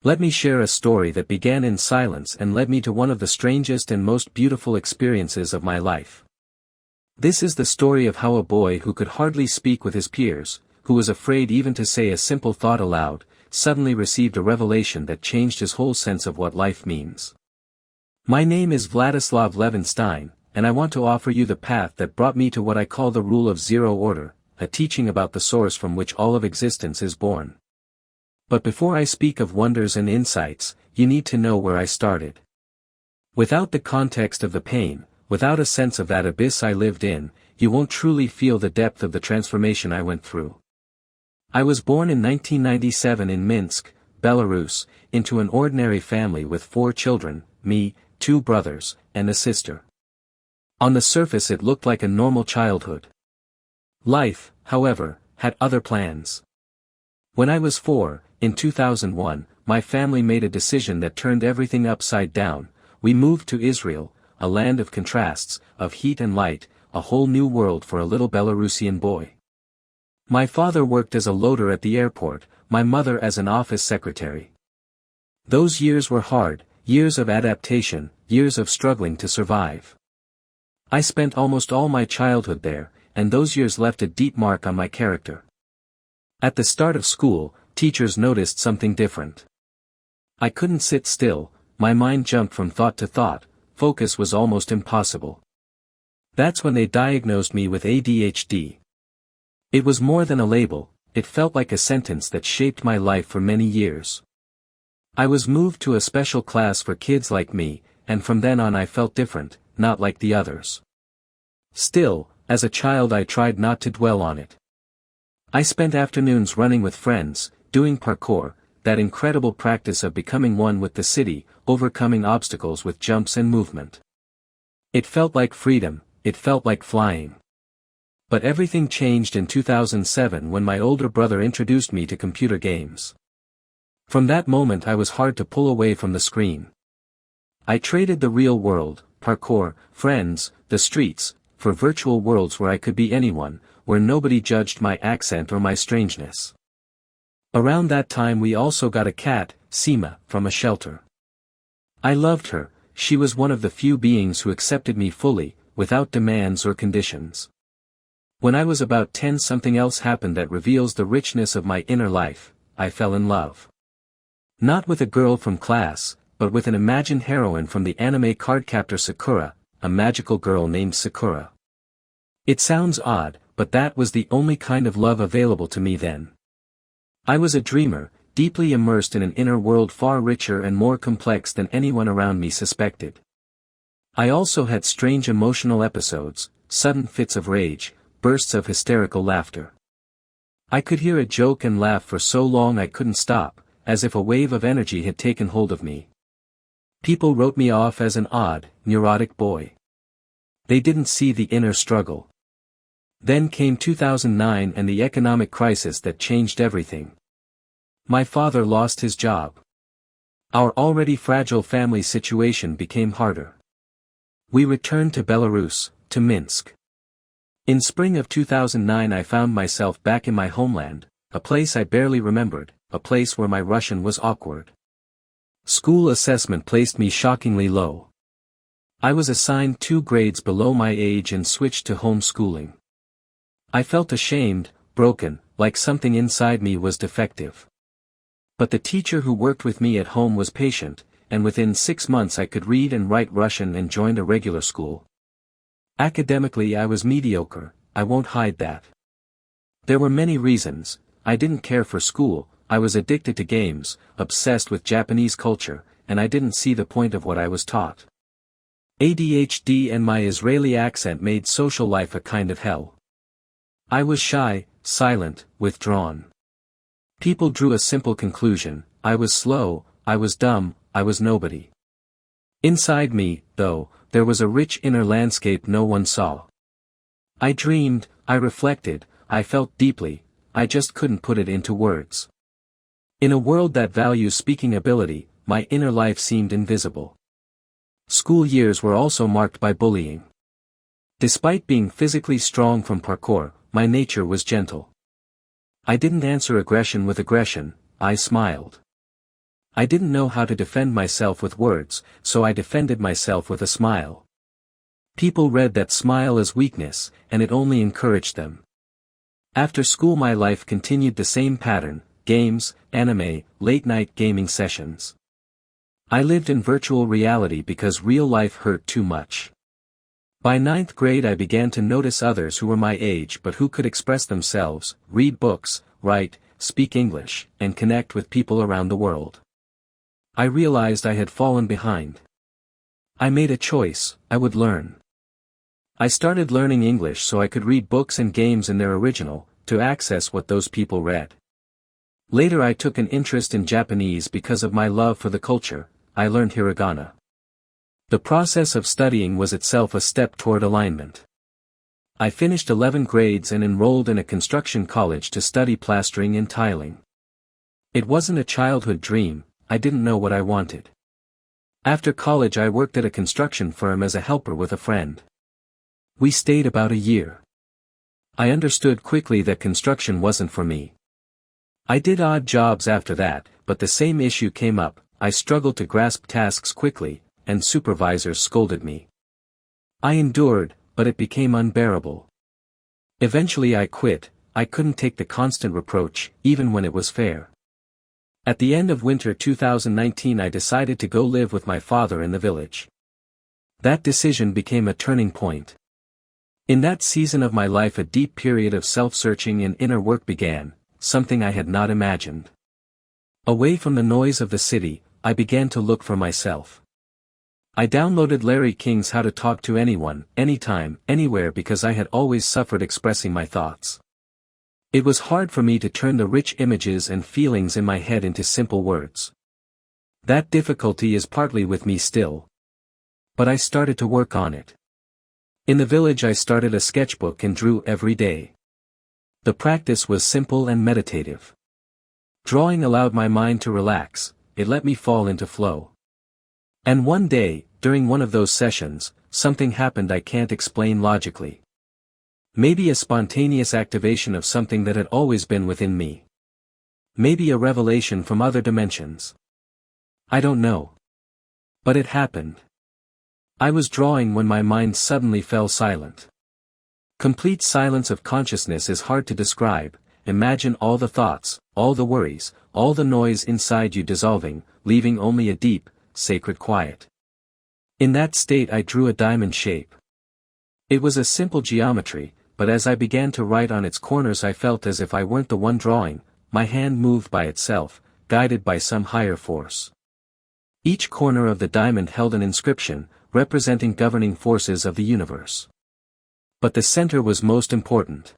Let me share a story that began in silence and led me to one of the strangest and most beautiful experiences of my life. This is the story of how a boy who could hardly speak with his peers, who was afraid even to say a simple thought aloud, suddenly received a revelation that changed his whole sense of what life means. My name is Vladislav Levinstein, and I want to offer you the path that brought me to what I call the rule of zero order, a teaching about the source from which all of existence is born. But before I speak of wonders and insights, you need to know where I started. Without the context of the pain, without a sense of that abyss I lived in, you won't truly feel the depth of the transformation I went through. I was born in 1997 in Minsk, Belarus, into an ordinary family with 4 children, me, 2 brothers, and a sister. On the surface it looked like a normal childhood. Life, however, had other plans. When I was 4, in 2001, my family made a decision that turned everything upside down. We moved to Israel, a land of contrasts, of heat and light, a whole new world for a little Belarusian boy. My father worked as a loader at the airport, my mother as an office secretary. Those years were hard, years of adaptation, years of struggling to survive. I spent almost all my childhood there, and those years left a deep mark on my character. At the start of school, teachers noticed something different. I couldn't sit still, my mind jumped from thought to thought, focus was almost impossible. That's when they diagnosed me with ADHD. It was more than a label, it felt like a sentence that shaped my life for many years. I was moved to a special class for kids like me, and from then on I felt different, not like the others. Still, as a child I tried not to dwell on it. I spent afternoons running with friends, doing parkour, that incredible practice of becoming one with the city, overcoming obstacles with jumps and movement. It felt like freedom, it felt like flying. But everything changed in 2007 when my older brother introduced me to computer games. From that moment I was hard to pull away from the screen. I traded the real world, parkour, friends, the streets, for virtual worlds where I could be anyone, where nobody judged my accent or my strangeness. Around that time we also got a cat, Seema, from a shelter. I loved her, she was one of the few beings who accepted me fully, without demands or conditions. When I was about 10 something else happened that reveals the richness of my inner life. I fell in love. Not with a girl from class, but with an imagined heroine from the anime cardcaptor Sakura, a magical girl named Sakura. It sounds odd, but that was the only kind of love available to me then. I was a dreamer, deeply immersed in an inner world far richer and more complex than anyone around me suspected. I also had strange emotional episodes, sudden fits of rage, bursts of hysterical laughter. I could hear a joke and laugh for so long I couldn't stop, as if a wave of energy had taken hold of me. People wrote me off as an odd, neurotic boy. They didn't see the inner struggle. Then came 2009 and the economic crisis that changed everything. My father lost his job. Our already fragile family situation became harder. We returned to Belarus, to Minsk. In spring of 2009 I found myself back in my homeland, a place I barely remembered, a place where my Russian was awkward. School assessment placed me shockingly low. I was assigned 2 grades below my age and switched to homeschooling. I felt ashamed, broken, like something inside me was defective. But the teacher who worked with me at home was patient, and within 6 months I could read and write Russian and joined a regular school. Academically I was mediocre, I won't hide that. There were many reasons. I didn't care for school, I was addicted to games, obsessed with Japanese culture, and I didn't see the point of what I was taught. ADHD and my Israeli accent made social life a kind of hell. I was shy, silent, withdrawn. People drew a simple conclusion: I was slow, I was dumb, I was nobody. Inside me, though, there was a rich inner landscape no one saw. I dreamed, I reflected, I felt deeply, I just couldn't put it into words. In a world that values speaking ability, my inner life seemed invisible. School years were also marked by bullying. Despite being physically strong from parkour, my nature was gentle. I didn't answer aggression with aggression, I smiled. I didn't know how to defend myself with words, so I defended myself with a smile. People read that smile as weakness, and it only encouraged them. After school my life continued the same pattern: games, anime, late-night gaming sessions. I lived in virtual reality because real life hurt too much. By ninth grade I began to notice others who were my age but who could express themselves, read books, write, speak English, and connect with people around the world. I realized I had fallen behind. I made a choice: I would learn. I started learning English so I could read books and games in their original, to access what those people read. Later I took an interest in Japanese because of my love for the culture. I learned hiragana. The process of studying was itself a step toward alignment. I finished 11 grades and enrolled in a construction college to study plastering and tiling. It wasn't a childhood dream, I didn't know what I wanted. After college I worked at a construction firm as a helper with a friend. We stayed about a year. I understood quickly that construction wasn't for me. I did odd jobs after that, but the same issue came up: I struggled to grasp tasks quickly, and supervisors scolded me. I endured, but it became unbearable. Eventually I quit. I couldn't take the constant reproach, even when it was fair. At the end of winter 2019 I decided to go live with my father in the village. That decision became a turning point. In that season of my life a deep period of self-searching and inner work began, something I had not imagined. Away from the noise of the city, I began to look for myself. I downloaded Larry King's How to Talk to Anyone, Anytime, Anywhere because I had always suffered expressing my thoughts. It was hard for me to turn the rich images and feelings in my head into simple words. That difficulty is partly with me still. But I started to work on it. In the village I started a sketchbook and drew every day. The practice was simple and meditative. Drawing allowed my mind to relax, it let me fall into flow. And one day, during one of those sessions, something happened I can't explain logically. Maybe a spontaneous activation of something that had always been within me. Maybe a revelation from other dimensions. I don't know. But it happened. I was drawing when my mind suddenly fell silent. Complete silence of consciousness is hard to describe. Imagine all the thoughts, all the worries, all the noise inside you dissolving, leaving only a deep, sacred quiet. In that state I drew a diamond shape. It was a simple geometry, but as I began to write on its corners I felt as if I weren't the one drawing. My hand moved by itself, guided by some higher force. Each corner of the diamond held an inscription, representing governing forces of the universe. But the center was most important.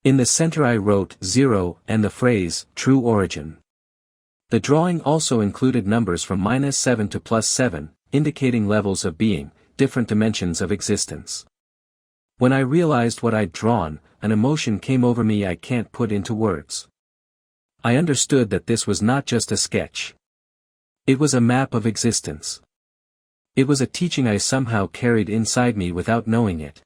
In the center I wrote 0 and the phrase, true origin. The drawing also included numbers from -7 to +7, indicating levels of being, different dimensions of existence. When I realized what I'd drawn, an emotion came over me I can't put into words. I understood that this was not just a sketch. It was a map of existence. It was a teaching I somehow carried inside me without knowing it.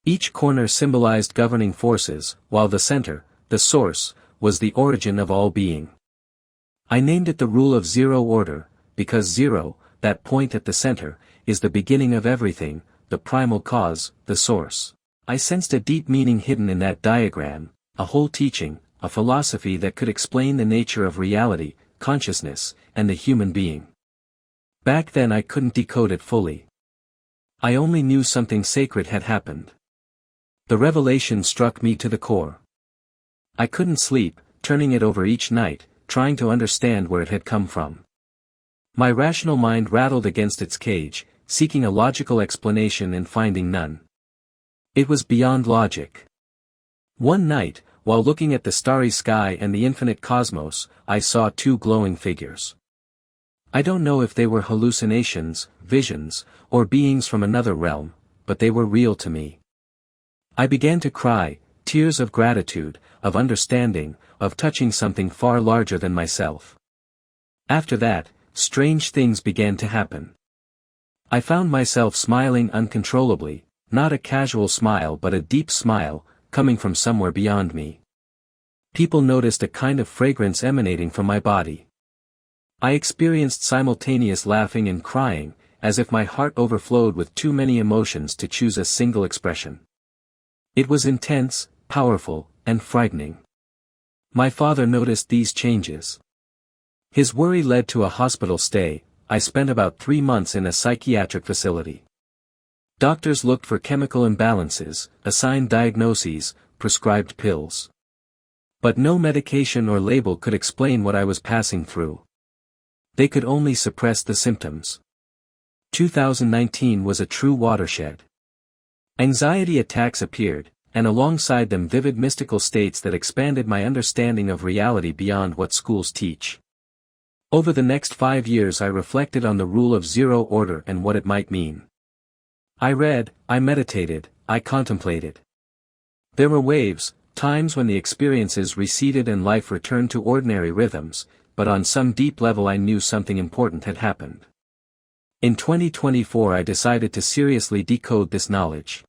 Each corner symbolized governing forces, while the center, the source, was the origin of all being. I named it the rule of zero order, because 0, that point at the center, is the beginning of everything, the primal cause, the source. I sensed a deep meaning hidden in that diagram, a whole teaching, a philosophy that could explain the nature of reality, consciousness, and the human being. Back then I couldn't decode it fully. I only knew something sacred had happened. The revelation struck me to the core. I couldn't sleep, turning it over each night, trying to understand where it had come from. My rational mind rattled against its cage, seeking a logical explanation and finding none. It was beyond logic. One night, while looking at the starry sky and the infinite cosmos, I saw two glowing figures. I don't know if they were hallucinations, visions, or beings from another realm, but they were real to me. I began to cry, tears of gratitude, of understanding, of touching something far larger than myself. After that, strange things began to happen. I found myself smiling uncontrollably, not a casual smile but a deep smile, coming from somewhere beyond me. People noticed a kind of fragrance emanating from my body. I experienced simultaneous laughing and crying, as if my heart overflowed with too many emotions to choose a single expression. It was intense, powerful, and frightening. My father noticed these changes. His worry led to a hospital stay. I spent about 3 months in a psychiatric facility. Doctors looked for chemical imbalances, assigned diagnoses, prescribed pills. But no medication or label could explain what I was passing through. They could only suppress the symptoms. 2019 was a true watershed. Anxiety attacks appeared, and alongside them vivid mystical states that expanded my understanding of reality beyond what schools teach. Over the next 5 years I reflected on the rule of zero order and what it might mean. I read, I meditated, I contemplated. There were waves, times when the experiences receded and life returned to ordinary rhythms, but on some deep level I knew something important had happened. In 2024 I decided to seriously decode this knowledge.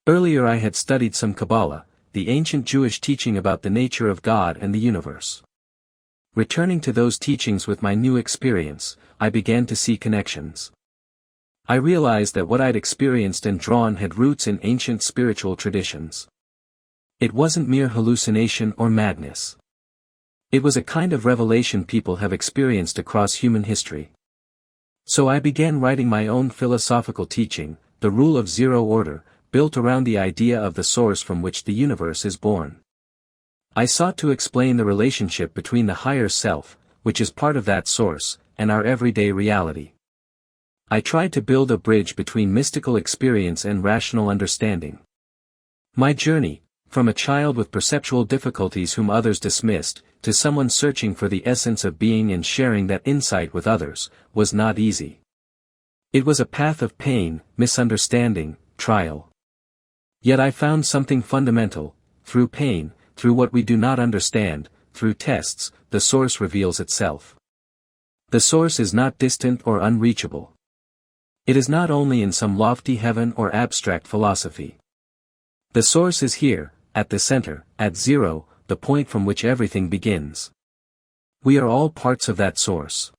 Earlier I had studied some Kabbalah, the ancient Jewish teaching about the nature of God and the universe. Returning to those teachings with my new experience, I began to see connections. I realized that what I'd experienced and drawn had roots in ancient spiritual traditions. It wasn't mere hallucination or madness. It was a kind of revelation people have experienced across human history. So I began writing my own philosophical teaching, the rule of zero order, built around the idea of the source from which the universe is born. I sought to explain the relationship between the higher self, which is part of that source, and our everyday reality. I tried to build a bridge between mystical experience and rational understanding. My journey, from a child with perceptual difficulties whom others dismissed, to someone searching for the essence of being and sharing that insight with others, was not easy. It was a path of pain, misunderstanding, trial. Yet I found something fundamental: through pain, through what we do not understand, through tests, the source reveals itself. The source is not distant or unreachable. It is not only in some lofty heaven or abstract philosophy. The source is here, at the center, at zero, the point from which everything begins. We are all parts of that source.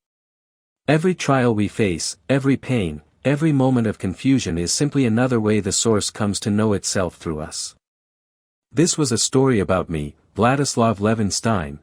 Every trial we face, every pain, every moment of confusion is simply another way the source comes to know itself through us. This was a story about me, Vladislav Levinstein,